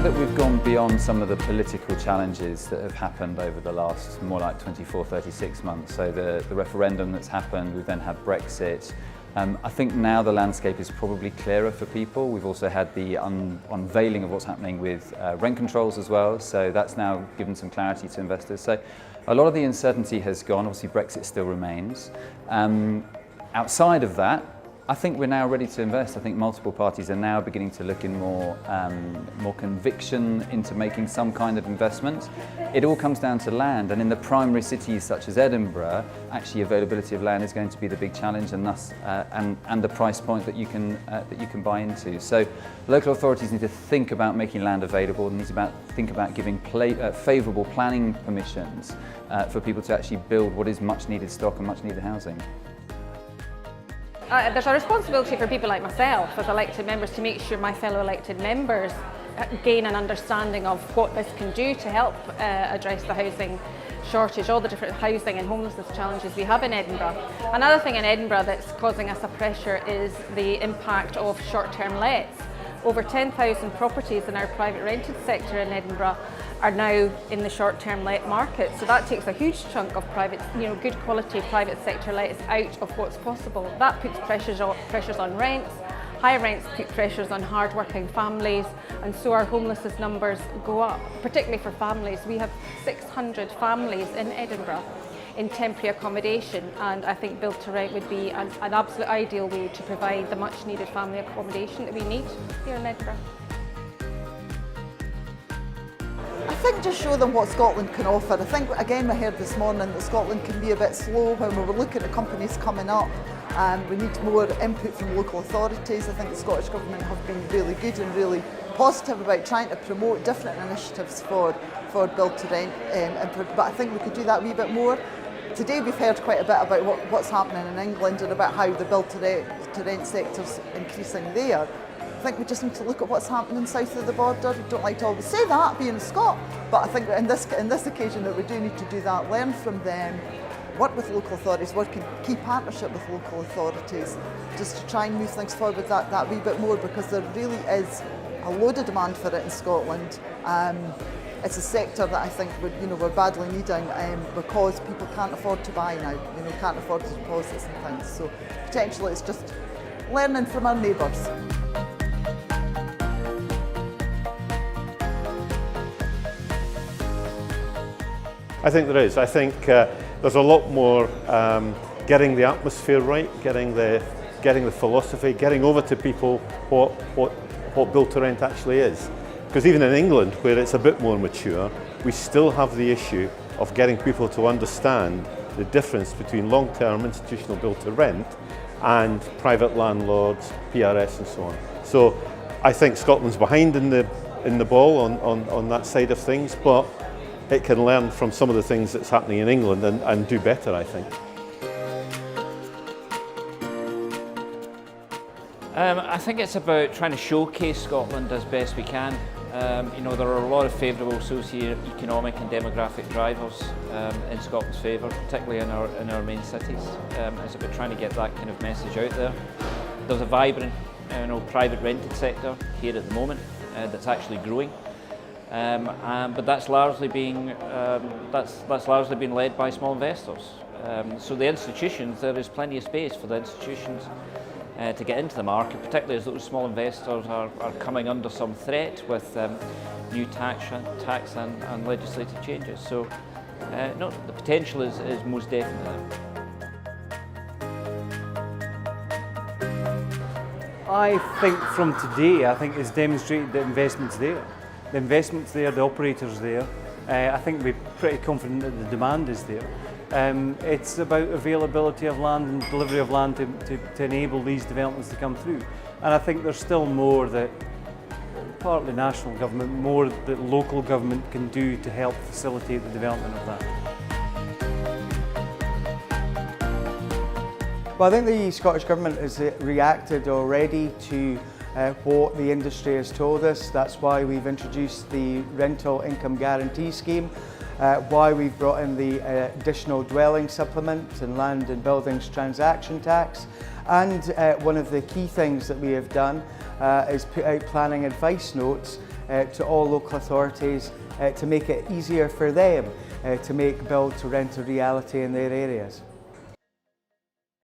that we've gone beyond some of the political challenges that have happened over the last more like 24, 36 months, so the referendum that's happened, we've then had Brexit, I think now the landscape is probably clearer for people. We've also had the unveiling of what's happening with rent controls as well, so that's now given some clarity to investors. So a lot of the uncertainty has gone, obviously Brexit still remains. Outside of that, I think we're now ready to invest. I think multiple parties are now beginning to look in more conviction into making some kind of investment. It all comes down to land, and in the primary cities such as Edinburgh, actually availability of land is going to be the big challenge, and thus and the price point that you can buy into. So local authorities need to think about making land available, and think about giving favourable planning permissions for people to actually build what is much needed stock and much needed housing. There's a responsibility for people like myself as elected members to make sure my fellow elected members gain an understanding of what this can do to help address the housing shortage, all the different housing and homelessness challenges we have in Edinburgh. Another thing in Edinburgh that's causing us a pressure is the impact of short-term lets. Over 10,000 properties in our private rented sector in Edinburgh are now in the short-term let market. So that takes a huge chunk of private, good quality private sector lets out of what's possible. That puts pressures on rents. Higher rents put pressures on hard-working families, and so our homelessness numbers go up, particularly for families. We have 600 families in Edinburgh in temporary accommodation, and I think Build to Rent would be an absolute ideal way to provide the much needed family accommodation that we need here in Edinburgh. I think just show them what Scotland can offer. I think, again, we heard this morning that Scotland can be a bit slow when we were looking at companies coming up. We need more input from local authorities. I think the Scottish Government have been really good and really positive about trying to promote different initiatives for Build to Rent, but I think we could do that a wee bit more. Today we've heard quite a bit about what's happening in England and about how the Build to Rent sector's increasing there. I think we just need to look at what's happening south of the border. We don't like to always say that, being a Scot, but I think in this occasion that we do need to do that, learn from them, work with local authorities, work in key partnership with local authorities, just to try and move things forward that wee bit more, because there really is a load of demand for it in Scotland. It's a sector that I think we're badly needing because people can't afford to buy now, can't afford the deposits and things. So potentially it's just learning from our neighbours. I think there is. I think there's a lot more getting the atmosphere right, getting the philosophy, getting over to people what Build to Rent actually is. Because even in England, where it's a bit more mature, we still have the issue of getting people to understand the difference between long-term institutional Build to Rent and private landlords, PRS and so on. So I think Scotland's behind in the ball on that side of things, but it can learn from some of the things that's happening in England and do better, I think. I think it's about trying to showcase Scotland as best we can. There are a lot of favourable socio-economic and demographic drivers in Scotland's favour, particularly in our main cities. It's about trying to get that kind of message out there. There's a vibrant private rented sector here at the moment that's actually growing. But that's largely being led by small investors. So the institutions, there is plenty of space for the institutions to get into the market, particularly as those small investors are coming under some threat with new tax and legislative changes. So no, the potential is most definitely there. I think from today, I think it's demonstrated that investment's there. The investment's there, the operator's there. I think we're pretty confident that the demand is there. It's about availability of land and delivery of land to enable these developments to come through. And I think there's still more that partly national government, more that local government can do to help facilitate the development of that. Well, I think the Scottish Government has reacted already to what the industry has told us. That's why we've introduced the Rental Income Guarantee Scheme, why we've brought in the additional dwelling supplement and land and buildings transaction tax. And one of the key things that we have done is put out planning advice notes to all local authorities to make it easier for them to make build to rent a reality in their areas.